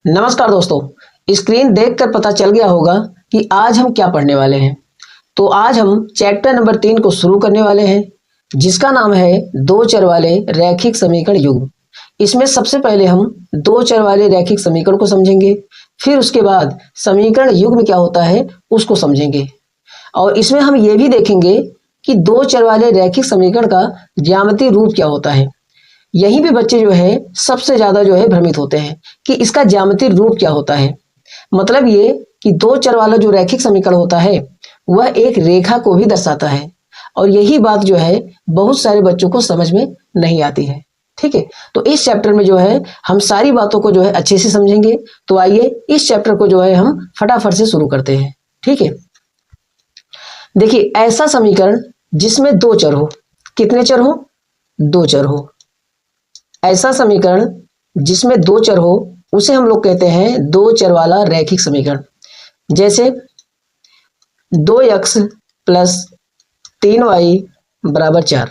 नमस्कार दोस्तों, स्क्रीन देखकर पता चल गया होगा कि आज हम क्या पढ़ने वाले हैं। तो आज हम चैप्टर नंबर 3 को शुरू करने वाले हैं, जिसका नाम है दो चर वाले रैखिक समीकरण युग्म। इसमें सबसे पहले हम दो चर वाले रैखिक समीकरण को समझेंगे, फिर उसके बाद समीकरण युग्म क्या होता है उसको समझेंगे, और इसमें हम ये भी देखेंगे कि दो चर वाले रैखिक समीकरण का ज्यामितीय रूप क्या होता है। यहीं पे बच्चे जो है सबसे ज्यादा जो है भ्रमित होते हैं कि इसका ज्यामितीय रूप क्या होता है। मतलब ये कि दो चर वाला जो रैखिक समीकरण होता है वह एक रेखा को भी दर्शाता है, और यही बात जो है बहुत सारे बच्चों को समझ में नहीं आती है। ठीक है, तो इस चैप्टर में जो है हम सारी बातों को जो है अच्छे से समझेंगे। तो आइए इस चैप्टर को जो है हम फटाफट से शुरू करते हैं। ठीक है, देखिए ऐसा समीकरण जिसमें दो चर हो। कितने चर हो? दो चर हो। ऐसा समीकरण जिसमें दो चर हो उसे हम लोग कहते हैं दो चर वाला रैखिक समीकरण। जैसे 2x प्लस 3y बराबर 4।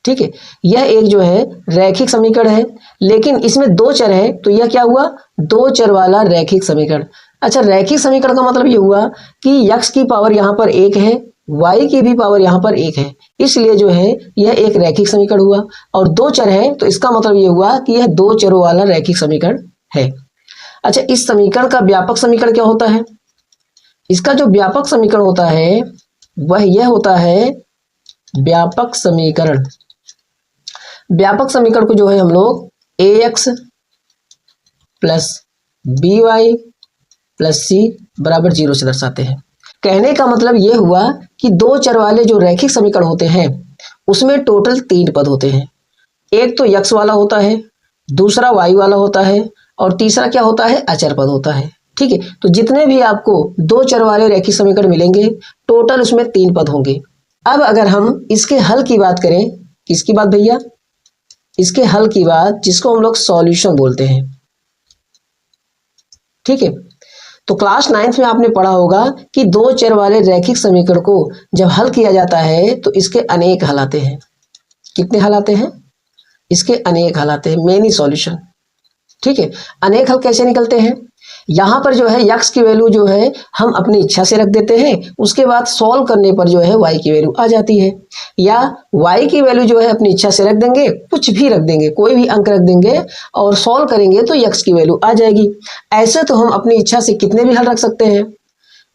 ठीक है, यह एक जो है रैखिक समीकरण है, लेकिन इसमें दो चर है तो यह क्या हुआ? दो चर वाला रैखिक समीकरण। अच्छा, रैखिक समीकरण का मतलब ये हुआ कि x की पावर यहाँ पर एक है, y की भी पावर यहाँ पर एक है, इसलिए जो है यह एक रैखिक समीकरण हुआ। और दो चर है तो इसका मतलब ये हुआ कि यह दो चरों वाला रैखिक समीकरण है। अच्छा, इस समीकरण का व्यापक समीकरण क्या होता है? इसका जो व्यापक समीकरण होता है वह यह होता है व्यापक समीकरण। व्यापक समीकरण को जो है हम लोग ax प्लस by प्लस सी बराबर 0 से दर्शाते हैं। कहने का मतलब ये हुआ कि दो चर वाले जो रैखिक समीकरण होते हैं उसमें टोटल 3 पद होते हैं। एक तो x वाला होता है, दूसरा y वाला होता है, और तीसरा क्या होता है? अचर पद होता है। ठीक है, तो जितने भी आपको दो चर वाले रैखिक समीकरण मिलेंगे टोटल उसमें 3 पद होंगे। अब अगर हम इसके हल की बात करें, किसकी बात भैया? इसके हल की बात, जिसको हम लोग सॉल्यूशन बोलते हैं। ठीक है, तो क्लास 9th में आपने पढ़ा होगा कि दो चर वाले रैखिक समीकरण को जब हल किया जाता है तो इसके अनेक हल आते हैं। कितने हल आते हैं? इसके अनेक हल आते हैं, मेनी सॉल्यूशन। ठीक है, अनेक हल कैसे निकलते हैं? यहाँ पर जो है x की वैल्यू जो है हम अपनी इच्छा से रख देते हैं, उसके बाद सॉल्व करने पर जो है y की वैल्यू आ जाती है, या y की वैल्यू जो है अपनी इच्छा से रख देंगे, कुछ भी रख देंगे, कोई भी अंक रख देंगे और सॉल्व करेंगे तो x की वैल्यू आ जाएगी। ऐसे तो हम अपनी इच्छा से कितने भी हल रख सकते हैं।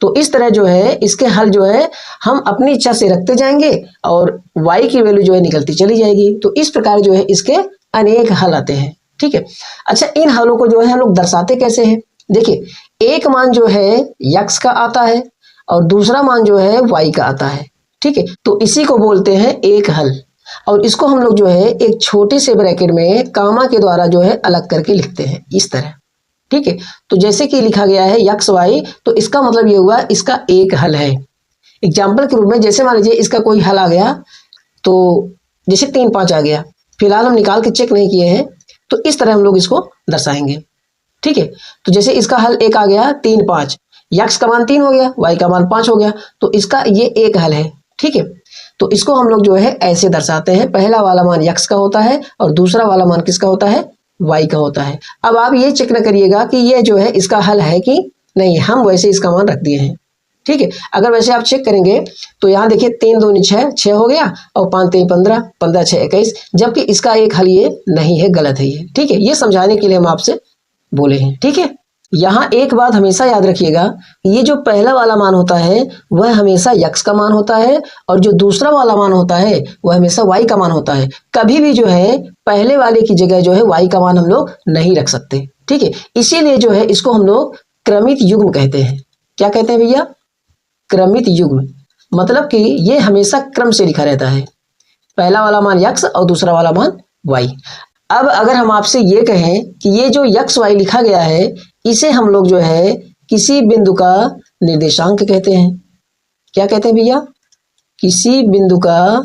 तो इस तरह जो है इसके हल जो है हम अपनी इच्छा से रखते जाएंगे और y की वैल्यू जो है निकलती चली जाएगी। तो इस प्रकार जो है इसके अनेक हल आते हैं। ठीक है, अच्छा इन हलों को जो है हम लोग दर्शाते कैसे हैं? देखिए, एक मान जो है x का आता है और दूसरा मान जो है y का आता है। ठीक है, तो इसी को बोलते हैं एक हल, और इसको हम लोग जो है एक छोटे से ब्रैकेट में कामा के द्वारा जो है अलग करके लिखते हैं इस तरह। ठीक है, तो जैसे कि लिखा गया है x y, तो इसका मतलब ये हुआ इसका एक हल है। एग्जाम्पल के रूप में जैसे मान लीजिए इसका कोई हल आ गया, तो जैसे 3 5 आ गया, फिलहाल हम निकाल के चेक नहीं किए हैं, तो इस तरह हम लोग इसको दर्शाएंगे। ठीक है, तो जैसे इसका हल एक आ गया 3 5, x का मान 3 हो गया, y का मान 5 हो गया, तो इसका ये एक हल है। ठीक है, तो इसको हम लोग जो है ऐसे दर्शाते हैं, पहला वाला मान x का होता है और दूसरा वाला मान किसका होता है? y का होता है। अब आप ये चेक न करिएगा कि ये जो है इसका हल है कि नहीं, हम वैसे इसका मान रख दिए हैं। ठीक है, अगर वैसे आप चेक करेंगे तो यहाँ देखिए 3 2 6 6 हो गया, और 5 3 15 15 6 21, जबकि इसका एक हल ये नहीं है, गलत है ये। ठीक है, ये समझाने के लिए हम आपसे बोले हैं। ठीक है, यहाँ एक बात हमेशा याद रखिएगा, ये जो पहला वाला मान होता है वह हमेशा x का मान होता है, और जो दूसरा वाला मान होता है वह हमेशा y का मान होता है। कभी भी जो है पहले वाले की जगह जो है y का मान हम लोग नहीं रख सकते। ठीक है, इसीलिए जो है इसको हम लोग क्रमित युग्म कहते हैं। क्या कहते हैं भैया? क्रमित युग्म। मतलब कि ये हमेशा क्रम से लिखा रहता है, पहला वाला मान x और दूसरा वाला मान y। अब अगर हम आपसे ये कहें कि ये जो x y लिखा गया है इसे हम लोग जो है किसी बिंदु का निर्देशांक कहते हैं। क्या कहते हैं भैया? किसी बिंदु का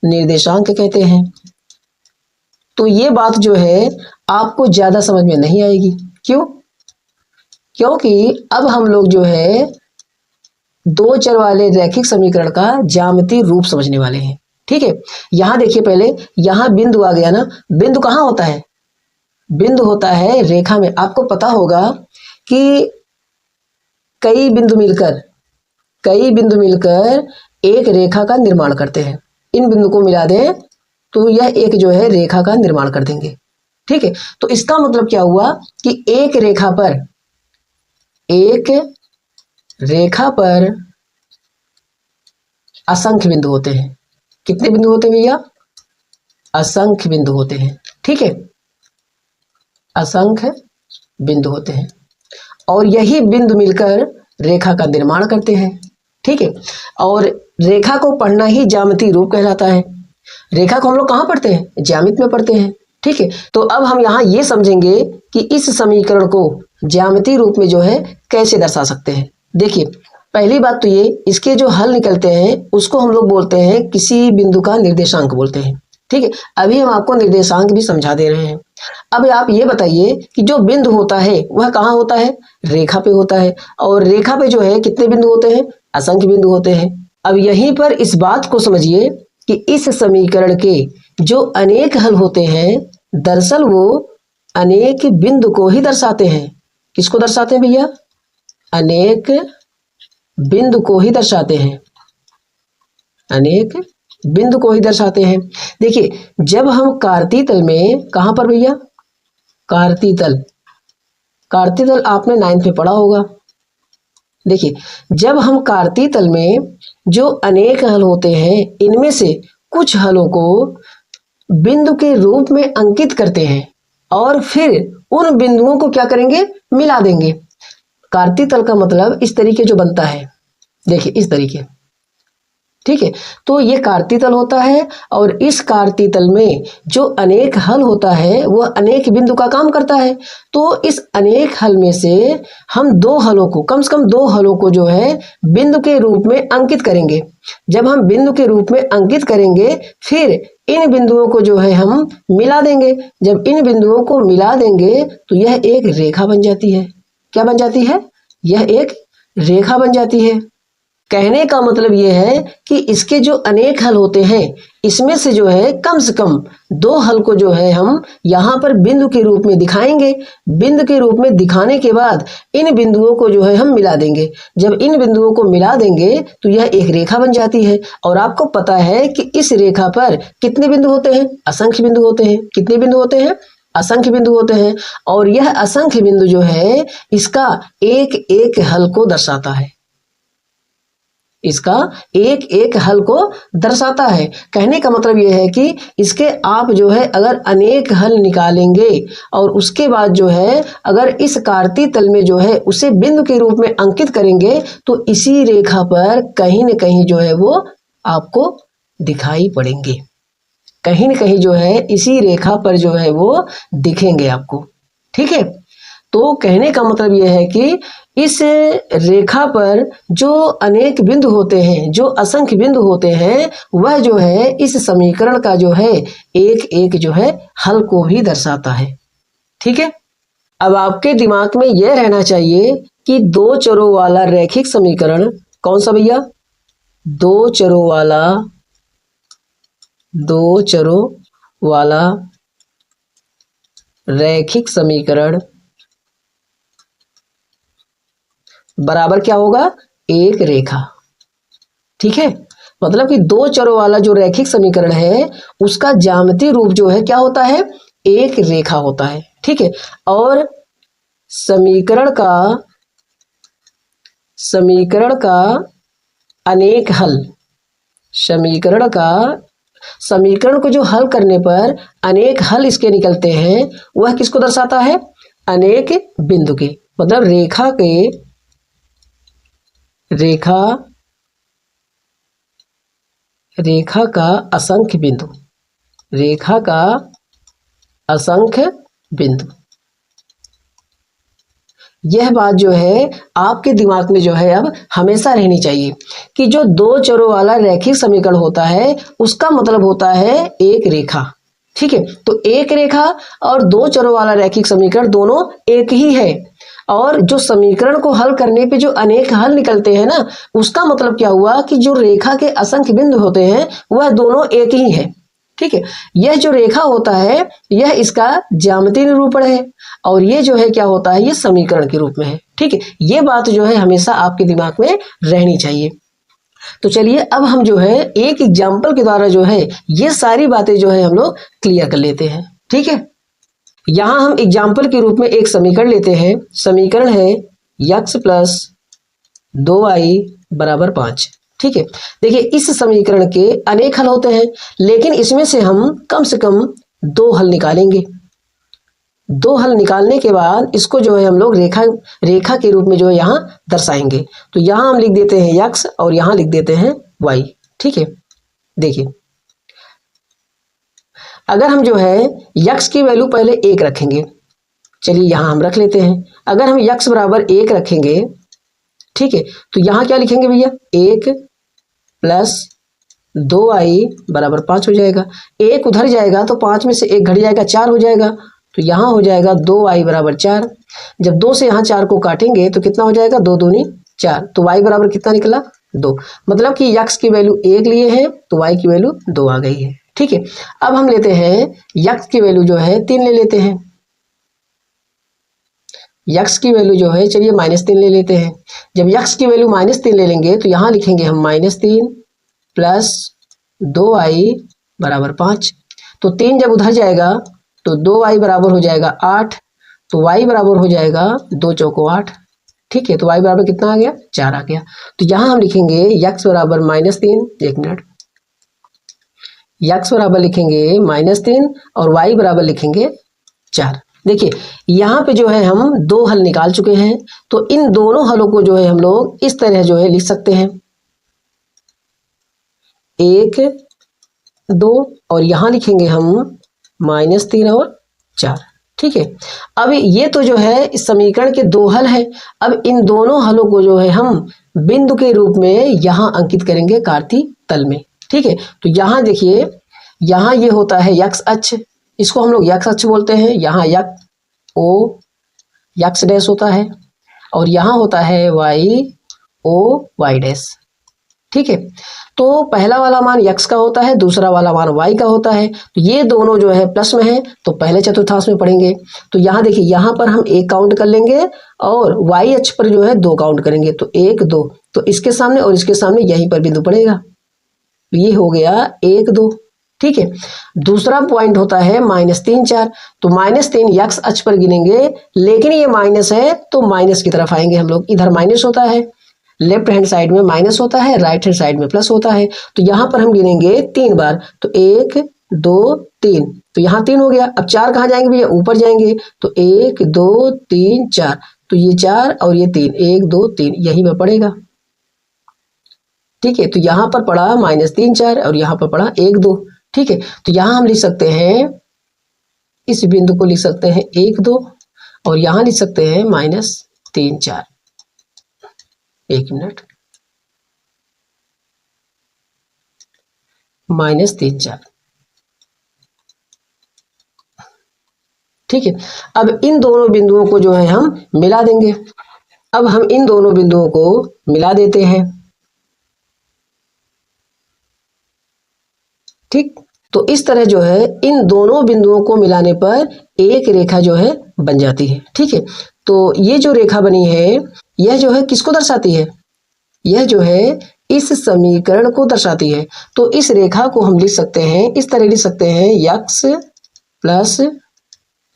निर्देशांक कहते हैं। तो ये बात जो है आपको ज्यादा समझ में नहीं आएगी। क्यों? क्योंकि अब हम लोग जो है दो चर वाले रैखिक समीकरण का ज्यामितीय रूप समझने वाले हैं। ठीक है, यहां देखिए, पहले यहां बिंदु आ गया ना, बिंदु कहां होता है? बिंदु होता है रेखा में, आपको पता होगा कि कई बिंदु मिलकर एक रेखा का निर्माण करते हैं। इन बिंदु को मिला दें तो यह एक जो है रेखा का निर्माण कर देंगे। ठीक है, तो इसका मतलब क्या हुआ कि एक रेखा पर असंख्य बिंदु होते हैं। कितने बिंदु होते हैं भैया? असंख्य बिंदु होते हैं। ठीक है, असंख्य बिंदु होते हैं और यही बिंदु मिलकर रेखा का निर्माण करते हैं। ठीक है, और रेखा को पढ़ना ही ज्यामितीय रूप कहलाता है। रेखा को हम लोग कहाँ पढ़ते हैं? ज्यामिति में पढ़ते हैं। ठीक है, तो अब हम यहाँ ये समझेंगे कि इस समीकरण को ज्यामितीय रूप में जो है कैसे दर्शा सकते हैं। देखिए, पहली बात तो ये, इसके जो हल निकलते हैं उसको हम लोग बोलते हैं, किसी बिंदु का निर्देशांक बोलते हैं। ठीक है, अभी हम आपको निर्देशांक भी समझा दे रहे हैं। अब आप ये बताइए कि जो बिंदु होता है वह कहाँ होता है? रेखा पे होता है, और रेखा पे जो है कितने बिंदु होते हैं? असंख्य बिंदु होते हैं। अब यहीं पर इस बात को समझिए कि इस समीकरण के जो अनेक हल होते हैं, दरअसल वो अनेक बिंदु को ही दर्शाते हैं। किसको दर्शाते हैं भैया? अनेक बिंदु को ही दर्शाते हैं। अनेक बिंदु को ही दर्शाते हैं। देखिए, जब हम कार्तीय तल में, कहां पर भैया? कार्तीय तल आपने 9th में पढ़ा होगा। देखिए, जब हम कार्तीय तल में जो अनेक हल होते हैं, इनमें से कुछ हलों को बिंदु के रूप में अंकित करते हैं और फिर उन बिंदुओं को क्या करेंगे? मिला देंगे। कार्तीय तल का मतलब इस तरीके जो बनता है, देखिए इस तरीके। ठीक है, तो ये कार्तीय तल होता है और इस कार्तीय तल में जो अनेक हल होता है वह अनेक बिंदु का काम करता है। तो इस अनेक हल में से हम दो हलों को, कम से कम दो हलों को जो है बिंदु के रूप में अंकित करेंगे। जब हम बिंदु के रूप में अंकित करेंगे, फिर इन बिंदुओं को जो है हम मिला देंगे। जब इन बिंदुओं को मिला देंगे तो यह एक रेखा बन जाती है। क्या बन जाती है? यह एक रेखा बन जाती है। कहने का मतलब यह है कि इसके जो अनेक हल होते हैं, इसमें से जो है कम से कम दो हल को जो है हम यहाँ पर बिंदु के रूप में दिखाएंगे। बिंदु के रूप में दिखाने के बाद इन बिंदुओं को जो है हम मिला देंगे। जब इन बिंदुओं को मिला देंगे तो यह एक रेखा बन जाती है। और आपको पता है कि इस रेखा पर कितने बिंदु होते हैं? असंख्य बिंदु होते हैं। कितने बिंदु होते हैं? असंख्य बिंदु होते हैं। और यह असंख्य बिंदु जो है इसका एक एक हल को दर्शाता है। इसका एक एक हल को दर्शाता है। कहने का मतलब यह है कि इसके आप जो है अगर अनेक हल निकालेंगे और उसके बाद जो है अगर इस कार्तीय तल में जो है उसे बिंदु के रूप में अंकित करेंगे तो इसी रेखा पर कहीं न कहीं जो है वो आपको दिखाई पड़ेंगे। कहीं न कहीं जो है इसी रेखा पर जो है वो दिखेंगे आपको। ठीक है, तो कहने का मतलब यह है कि इस रेखा पर जो अनेक बिंदु होते हैं, जो असंख्य बिंदु होते हैं, वह जो है इस समीकरण का जो है एक एक जो है हल को भी दर्शाता है। ठीक है, अब आपके दिमाग में यह रहना चाहिए कि दो चरों वाला रैखिक समीकरण कौन सा भैया? दो चरों वाला रैखिक समीकरण बराबर क्या होगा? एक रेखा। ठीक है, मतलब कि दो चरों वाला जो रैखिक समीकरण है उसका ज्यामितीय रूप जो है क्या होता है? एक रेखा होता है। ठीक है, और समीकरण का अनेक हल, समीकरण को जो हल करने पर अनेक हल इसके निकलते हैं, वह किसको दर्शाता है? अनेक बिंदु के, मतलब रेखा का असंख्य बिंदु, रेखा का असंख्य बिंदु। यह बात जो है आपके दिमाग में जो है अब हमेशा रहनी चाहिए कि जो दो चरों वाला रैखिक समीकरण होता है उसका मतलब होता है एक रेखा। ठीक है, तो एक रेखा और दो चरों वाला रैखिक समीकरण दोनों एक ही है। और जो समीकरण को हल करने पे जो अनेक हल निकलते हैं ना, उसका मतलब क्या हुआ कि जो रेखा के असंख्य बिंदु होते हैं वह दोनों एक ही है। ठीक है, यह जो रेखा होता है यह इसका ज्यामितीय निरूपण है और ये जो है क्या होता है, ये समीकरण के रूप में है। ठीक है, ये बात जो है हमेशा आपके दिमाग में रहनी चाहिए। तो चलिए अब हम जो है एक एग्जाम्पल के द्वारा जो है ये सारी बातें जो है हम लोग क्लियर कर लेते हैं। ठीक है, यहां हम एग्जाम्पल के रूप में एक समीकरण लेते हैं। समीकरण है यक्स प्लस 2y बराबर 5। ठीक है, देखिए इस समीकरण के अनेक हल होते हैं, लेकिन इसमें से हम कम से कम 2 हल निकालेंगे। 2 हल निकालने के बाद इसको जो है हम लोग रेखा के रूप में जो है यहाँ दर्शाएंगे। तो यहाँ हम लिख देते हैं यक्स और यहाँ लिख देते हैं वाई। ठीक है, देखिए अगर हम जो है यक्स की वैल्यू पहले 1 रखेंगे, चलिए यहाँ हम रख लेते हैं। अगर हम यक्स बराबर 1 रखेंगे, ठीक है, तो यहाँ क्या लिखेंगे भैया, 1 प्लस 2i बराबर 5 हो जाएगा। 1 उधर जाएगा तो 5 में से 1 घट जाएगा, 4 हो जाएगा। तो यहाँ हो जाएगा 2i बराबर 4। जब 2 से यहाँ 4 को काटेंगे तो कितना हो जाएगा, 2 दूनी 4। तो y बराबर कितना निकला, 2। मतलब कि यक्स की वैल्यू 1 लिए हैं तो y की वैल्यू 2 आ गई है। ठीक है, अब हम लेते हैं यक्स की वैल्यू जो है 3 ले लेते हैं। यक्स की वैल्यू जो है चलिए -3 ले लेते हैं। जब यक्स की वैल्यू -3 ले लेंगे तो यहाँ लिखेंगे हम -3 प्लस 2i बराबर 5। तो 3 जब उधर जाएगा तो 2i बराबर हो जाएगा 8। तो y बराबर हो जाएगा 2 चौको 8। ठीक है, तो y बराबर कितना आ गया, 4 आ गया। तो यहाँ हम लिखेंगे यक्स बराबर -3, एक मिनट, यक्स बराबर लिखेंगे -3 और y बराबर लिखेंगे 4। देखिए यहाँ पे जो है हम 2 हल निकाल चुके हैं, तो इन दोनों हलों को जो है हम लोग इस तरह जो है लिख सकते हैं, 1 2 और यहाँ लिखेंगे हम -3 और 4। ठीक है, अब ये तो जो है इस समीकरण के 2 हल है। अब इन दोनों हलों को जो है हम बिंदु के रूप में यहाँ अंकित करेंगे कार्तीय तल में। ठीक है, तो यहाँ देखिए, यहाँ ये होता है यक्स अक्ष, इसको हम लोग यक्स अक्ष बोलते हैं। यहाँ यक्स डैश होता है और यहाँ होता है वाई डैश। ठीक है, तो पहला वाला मान यक्स का होता है, दूसरा वाला मान वाई का होता है। तो ये दोनों जो है प्लस में है तो पहले चतुर्थांश में पढ़ेंगे। तो यहाँ देखिए, यहाँ पर हम 1 काउंट कर लेंगे और वाई अक्ष पर जो है 2 काउंट करेंगे। तो 1 2, तो इसके सामने और इसके सामने यहीं पर बिंदु पड़ेगा। ये हो गया 1 2। ठीक है, दूसरा पॉइंट होता है -3 4। तो -3 यक्स अक्ष पर गिनेंगे, लेकिन ये माइनस है तो माइनस की तरफ आएंगे हम लोग। इधर माइनस होता है, लेफ्ट हैंड साइड में माइनस होता है, राइट हैंड साइड में प्लस होता है। तो यहाँ पर हम गिनेंगे 3 बार, तो 1 2 3, तो यहाँ 3 हो गया। अब 4 कहाँ जाएंगे भैया, ऊपर जाएंगे। तो 1 2 3 4, तो ये 4 और ये 3, 1 2 3 यहीं पर पड़ेगा। ठीक है, तो यहाँ पर पड़ा -3 4 और यहाँ पर पड़ा 1 2। ठीक है, तो यहाँ हम लिख सकते हैं, इस बिंदु को लिख सकते हैं 1 2 और यहाँ लिख सकते हैं -3 4। एक मिनट, -3 4। ठीक है, अब इन दोनों बिंदुओं को जो है हम मिला देंगे। अब हम इन दोनों बिंदुओं को मिला देते हैं। ठीक, तो इस तरह जो है इन दोनों बिंदुओं को मिलाने पर एक रेखा जो है बन जाती है। ठीक है, तो ये जो रेखा बनी है यह जो है किसको दर्शाती है, यह जो है इस समीकरण को दर्शाती है। तो इस रेखा को हम लिख सकते हैं, इस तरह लिख सकते हैं, यक्स प्लस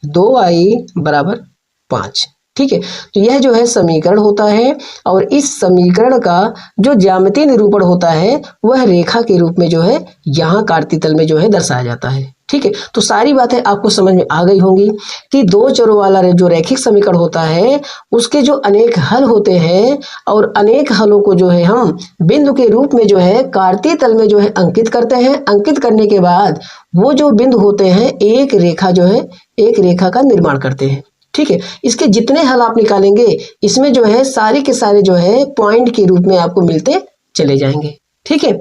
2i बराबर 5। ठीक है, तो यह जो है समीकरण होता है और इस समीकरण का जो ज्यामितीय निरूपण होता है वह रेखा के रूप में जो है यहाँ कार्तीय तल में जो है दर्शाया जाता है। ठीक है, तो सारी बातें आपको समझ में आ गई होंगी कि 2 चरों वाला जो रैखिक समीकरण होता है उसके जो अनेक हल होते हैं और अनेक हलों को जो है हम बिंदु के रूप में जो है कार्तीय तल में जो है अंकित करते हैं। अंकित करने के बाद वो जो बिंदु होते हैं एक रेखा जो है, एक रेखा का निर्माण करते हैं। ठीक है, इसके जितने हल आप निकालेंगे इसमें जो है सारे के सारे जो है पॉइंट के रूप में आपको मिलते चले जाएंगे। ठीक है,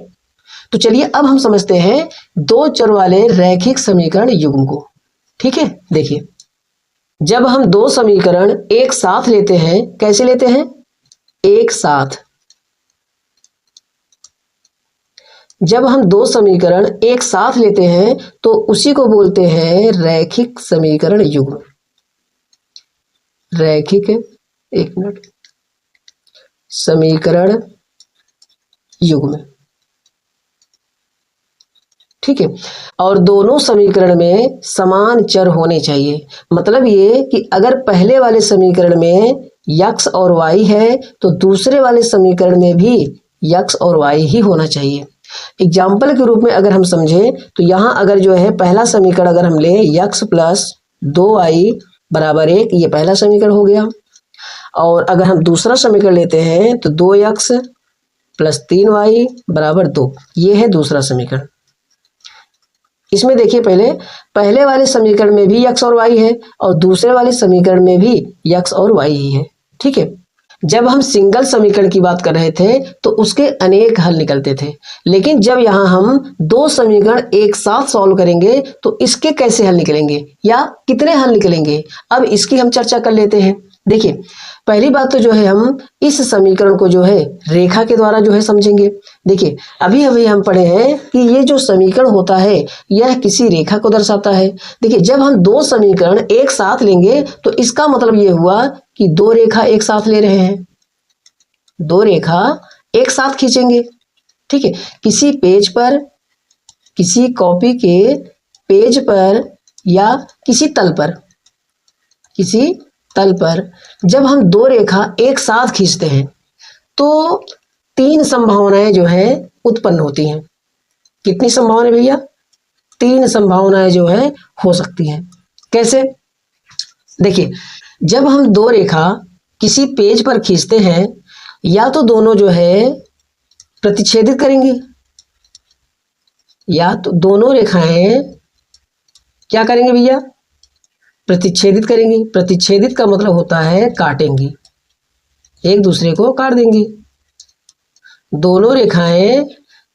तो चलिए अब हम समझते हैं 2 चर वाले रैखिक समीकरण युग्म को। ठीक है, देखिए जब हम 2 समीकरण एक साथ लेते हैं, कैसे लेते हैं, एक साथ, जब हम दो समीकरण एक साथ लेते हैं तो उसी को बोलते हैं रैखिक समीकरण युग्म। रैखिक, एक मिनट, समीकरण युग्म। ठीक है। और दोनों समीकरण में समान चर होने चाहिए। मतलब ये कि अगर पहले वाले समीकरण में x और y है तो दूसरे वाले समीकरण में भी x और y ही होना चाहिए। एग्जाम्पल के रूप में अगर हम समझें तो यहाँ अगर जो है पहला समीकरण अगर हम लें x प्लस 2y बराबर 1, ये पहला समीकरण हो गया। और अगर हम दूसरा समीकरण लेते हैं तो 2x प्लस 3y बराबर 2, ये है दूसरा समीकरण। इसमें देखिए पहले वाले समीकरण में भी x और y है और दूसरे वाले समीकरण में भी x और y ही है। ठीक है। जब हम सिंगल समीकरण की बात कर रहे थे तो उसके अनेक हल निकलते थे, लेकिन जब यहाँ हम दो समीकरण एक साथ सॉल्व करेंगे तो इसके कैसे हल निकलेंगे या कितने हल निकलेंगे, अब इसकी हम चर्चा कर लेते हैं। देखिए पहली बात तो जो है हम इस समीकरण को जो है रेखा के द्वारा जो है समझेंगे। देखिए अभी अभी हम पढ़े हैं कि ये जो समीकरण होता है यह किसी रेखा को दर्शाता है। देखिए जब हम दो समीकरण एक साथ लेंगे तो इसका मतलब ये हुआ कि दो रेखा एक साथ ले रहे हैं, दो रेखा एक साथ खींचेंगे। ठीक है। किसी पेज पर, किसी कॉपी के पेज पर या किसी तल पर, किसी तल पर जब हम दो रेखा एक साथ खींचते हैं तो तीन संभावनाएं जो है उत्पन्न होती हैं। कितनी संभावनाएं भैया? तीन संभावनाएं जो है हो सकती हैं। कैसे? देखिए जब हम दो रेखा किसी पेज पर खींचते हैं या तो दोनों जो है प्रतिच्छेदित करेंगी या तो दोनों रेखाएं क्या करेंगे भैया? प्रतिच्छेदित करेंगी। प्रतिच्छेदित का मतलब होता है काटेंगी, एक दूसरे को काट देंगी। दोनों रेखाएं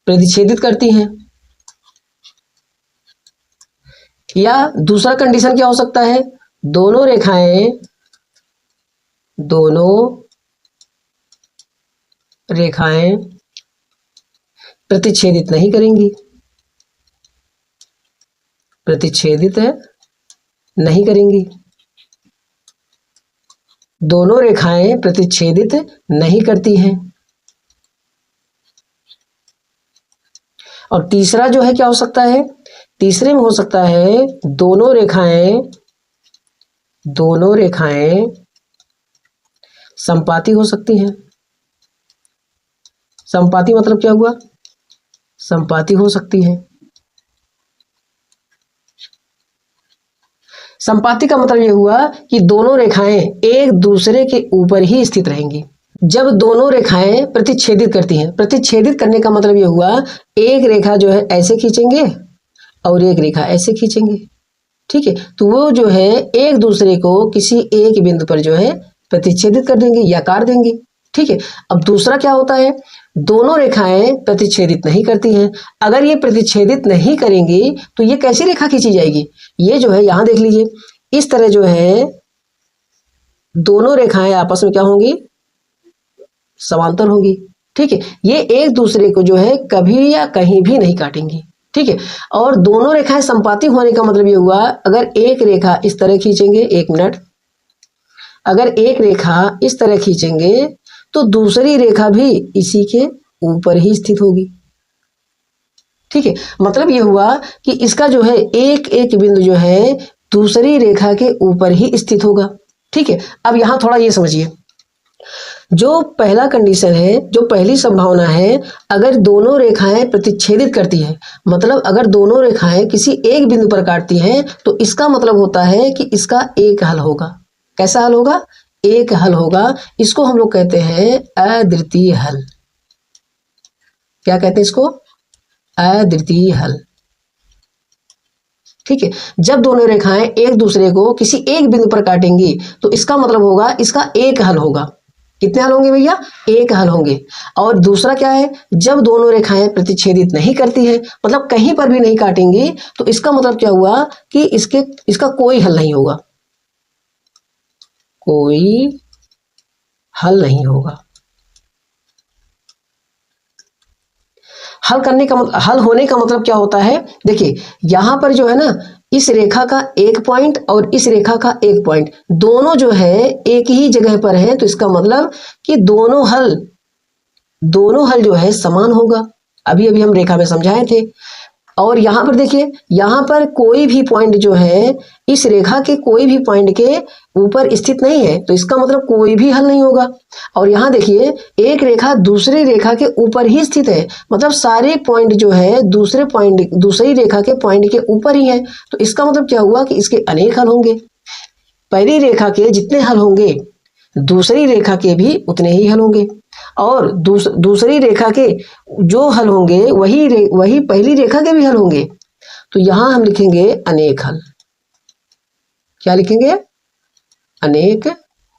प्रतिच्छेदित करती हैं। या दूसरा कंडीशन क्या हो सकता है? दोनों रेखाएं प्रतिच्छेदित नहीं करेंगी, प्रतिच्छेदित नहीं करेंगी। दोनों रेखाएं प्रतिच्छेदित नहीं करती हैं। और तीसरा जो है क्या हो सकता है? तीसरे में हो सकता है दोनों रेखाएं संपाती हो सकती हैं। संपाती मतलब क्या हुआ? संपाती हो सकती है। संपाती का मतलब यह हुआ कि दोनों रेखाएं एक दूसरे के ऊपर ही स्थित रहेंगी। जब दोनों रेखाएं प्रतिच्छेदित करती हैं, प्रतिच्छेदित करने का मतलब यह हुआ एक रेखा जो है ऐसे खींचेंगे और एक रेखा ऐसे खींचेंगे। ठीक है। तो वो जो है एक दूसरे को किसी एक बिंदु पर जो है प्रतिच्छेदित कर देंगे या काट देंगे। ठीक है। अब दूसरा क्या होता है? दोनों रेखाएं प्रतिच्छेदित नहीं करती हैं। अगर ये प्रतिच्छेदित नहीं करेंगी तो ये कैसी रेखा खींची जाएगी? ये जो है यहां देख लीजिए, इस तरह जो है दोनों रेखाएं आपस में क्या होंगी? समांतर होंगी। ठीक है। ये एक दूसरे को जो है कभी या कहीं भी नहीं काटेंगी। ठीक है। और दोनों रेखाएं संपाती होने का मतलब ये हुआ अगर एक रेखा इस तरह खींचेंगे, एक मिनट, अगर एक रेखा इस तरह खींचेंगे तो दूसरी रेखा भी इसी के ऊपर ही स्थित होगी। ठीक है। मतलब यह हुआ कि इसका जो है एक एक बिंदु जो है दूसरी रेखा के ऊपर ही स्थित होगा। ठीक है। अब यहां थोड़ा ये समझिए, जो पहला कंडीशन है, जो पहली संभावना है, अगर दोनों रेखाएं प्रतिच्छेदित करती है, मतलब अगर दोनों रेखाएं किसी एक बिंदु पर काटती हैं तो इसका मतलब होता है कि इसका एक हल होगा। कैसा हल होगा? एक हल होगा। इसको हम लोग कहते हैं अद्वितीय हल। क्या कहते हैं इसको? अद्वितीय हल। ठीक है। जब दोनों रेखाएं एक दूसरे को किसी एक बिंदु पर काटेंगी तो इसका मतलब होगा इसका एक हल होगा। कितने हल होंगे भैया? एक हल होंगे। और दूसरा क्या है? जब दोनों रेखाएं प्रतिच्छेदित नहीं करती है, मतलब कहीं पर भी नहीं काटेंगी, तो इसका मतलब क्या हुआ कि इसका कोई हल नहीं होगा, कोई हल नहीं होगा। हल करने का मतलब, हल होने का मतलब क्या होता है? देखिए यहाँ पर जो है ना, इस रेखा का एक पॉइंट और इस रेखा का एक पॉइंट दोनों जो है एक ही जगह पर है, तो इसका मतलब कि दोनों हल जो है समान होगा। अभी अभी हम रेखा में समझाए थे। और यहाँ पर देखिए, यहाँ पर कोई भी पॉइंट जो है इस रेखा के कोई भी पॉइंट के ऊपर स्थित नहीं है, तो इसका मतलब कोई भी हल नहीं होगा। और यहाँ देखिए, एक रेखा दूसरी रेखा के ऊपर ही स्थित है, मतलब सारे पॉइंट जो है दूसरी रेखा के पॉइंट के ऊपर ही है, तो इसका मतलब क्या हुआ कि इसके अनेक हल होंगे। पहली रेखा के जितने हल होंगे दूसरी रेखा के भी उतने ही हल होंगे, और दूसरी रेखा के जो हल होंगे वही पहली रेखा के भी हल होंगे। तो यहां हम लिखेंगे अनेक हल। क्या लिखेंगे? अनेक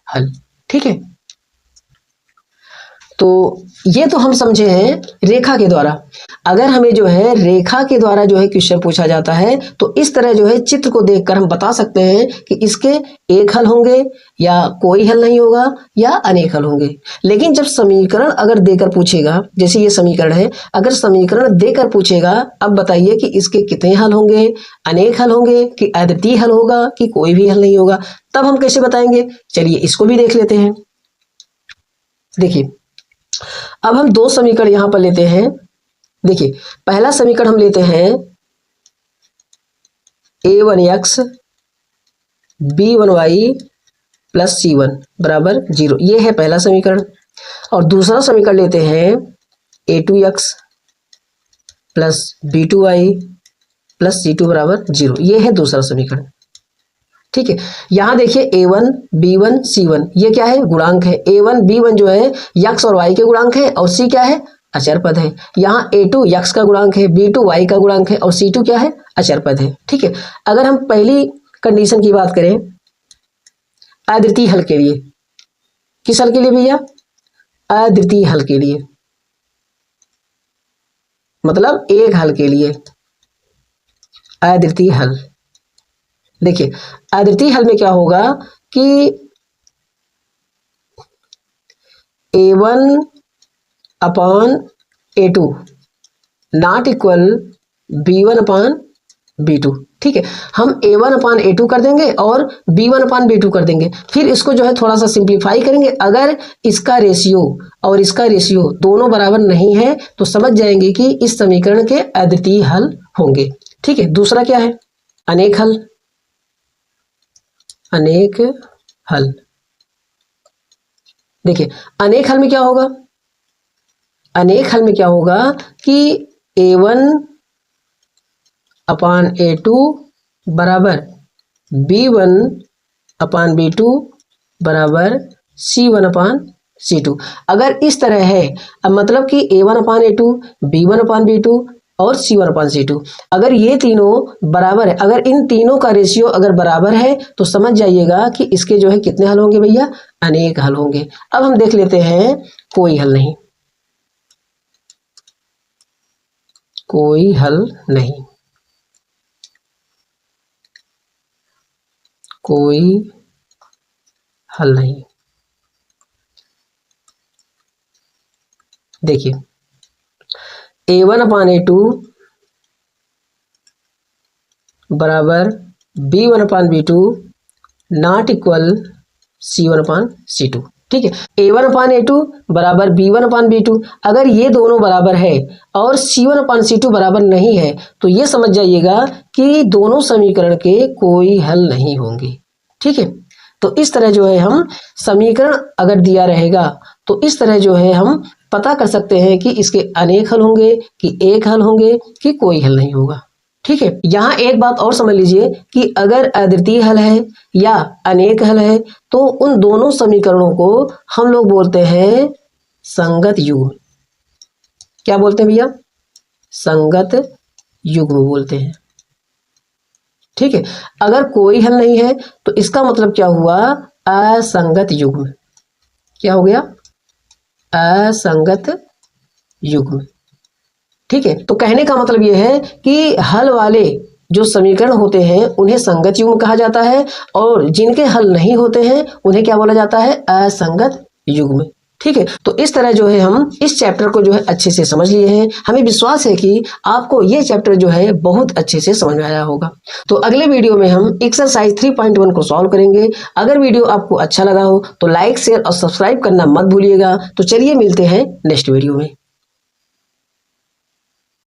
हल। ठीक है, तो ये तो हम समझे हैं रेखा के द्वारा। अगर हमें जो है रेखा के द्वारा जो है क्वेश्चन पूछा जाता है, तो इस तरह जो है चित्र को देखकर हम बता सकते हैं कि इसके एक हल होंगे या कोई हल नहीं होगा या अनेक हल होंगे। लेकिन जब समीकरण अगर देकर पूछेगा, जैसे ये समीकरण है, अगर समीकरण देकर पूछेगा अब बताइए कि इसके कितने हल होंगे, अनेक हल होंगे कि अद्वितीय हल होगा कि कोई भी हल नहीं होगा, तब हम कैसे बताएंगे? चलिए इसको भी देख लेते हैं। देखिए अब हम दो समीकरण यहां पर लेते हैं। देखिए पहला समीकरण हम लेते हैं a1x b1y प्लस c1 बराबर 0, ये है पहला समीकरण। और दूसरा समीकरण लेते हैं a2x plus b2y plus c2 बराबर 0, ये है दूसरा समीकरण। ठीक है, यहां देखिए a1 b1 c1 ये क्या है? गुणांक है। a1 b1 जो है x और y के गुणांक है, और c क्या है? अचर पद है। यहाँ a2 x का गुणांक है, b2 y का गुणांक है, और c2 क्या है? अचर पद है। ठीक है, अगर हम पहली कंडीशन की बात करें अद्वितीय हल के लिए, किस हल के लिए भैया? अद्वितीय हल के लिए, मतलब एक हल के लिए, अद्वितीय हल। देखिए अद्वितीय हल में क्या होगा कि a1 upon a2 not equal b1 upon b2। ठीक है, हम a1 अपान a2 कर देंगे और b1 अपान b2 कर देंगे, फिर इसको जो है थोड़ा सा सिंप्लीफाई करेंगे। अगर इसका रेशियो और इसका रेशियो दोनों बराबर नहीं है तो समझ जाएंगे कि इस समीकरण के अद्वितीय हल होंगे। ठीक है, दूसरा क्या है? अनेक हल। अनेक हल, देखिए अनेक हल में क्या होगा? अनेक हल में क्या होगा कि a1 अपान a2 बराबर b1 अपान b2 बराबर c1 अपान c2। अगर इस तरह है, अब मतलब कि a1 अपान a2 b1 अपान b2 और c1 अपान c2, अगर ये तीनों बराबर है, अगर इन तीनों का रेशियो अगर बराबर है तो समझ जाइएगा कि इसके जो है कितने हल होंगे भैया? अनेक हल होंगे। अब हम देख लेते हैं कोई हल नहीं। कोई हल नहीं, कोई हल नहीं। देखिए a1 अपान a2 बराबर b1 upon b2 not equal c1 upon c2। ठीक है, a1 अपान a2 बराबर b1 अपान b2, अगर ये दोनों बराबर है और c1 अपान c2 बराबर नहीं है तो ये समझ जाइएगा कि दोनों समीकरण के कोई हल नहीं होंगे। ठीक है, तो इस तरह जो है हम समीकरण अगर दिया रहेगा तो इस तरह जो है हम पता कर सकते हैं कि इसके अनेक हल होंगे कि एक हल होंगे कि कोई हल नहीं होगा। ठीक है, यहाँ एक बात और समझ लीजिए कि अगर अद्वितीय हल है या अनेक हल है तो उन दोनों समीकरणों को हम लोग बोलते हैं संगत युग्म। क्या बोलते हैं भैया? संगत युग्म बोलते हैं। ठीक है, अगर कोई हल नहीं है तो इसका मतलब क्या हुआ? असंगत युग्म। क्या हो गया? असंगत युग्म। ठीक है, तो कहने का मतलब यह है कि हल वाले जो समीकरण होते हैं उन्हें संगत युग्म कहा जाता है, और जिनके हल नहीं होते हैं उन्हें क्या बोला जाता है? असंगत युग्म। ठीक है, तो इस तरह जो है हम इस चैप्टर को जो है अच्छे से समझ लिए हैं। हमें विश्वास है कि आपको ये चैप्टर जो है बहुत अच्छे से समझ में आया होगा। तो अगले वीडियो में हम एक्सरसाइज 3.1 को सॉल्व करेंगे। अगर वीडियो आपको अच्छा लगा हो तो लाइक, शेयर और सब्सक्राइब करना मत भूलिएगा। तो चलिए मिलते हैं नेक्स्ट वीडियो में।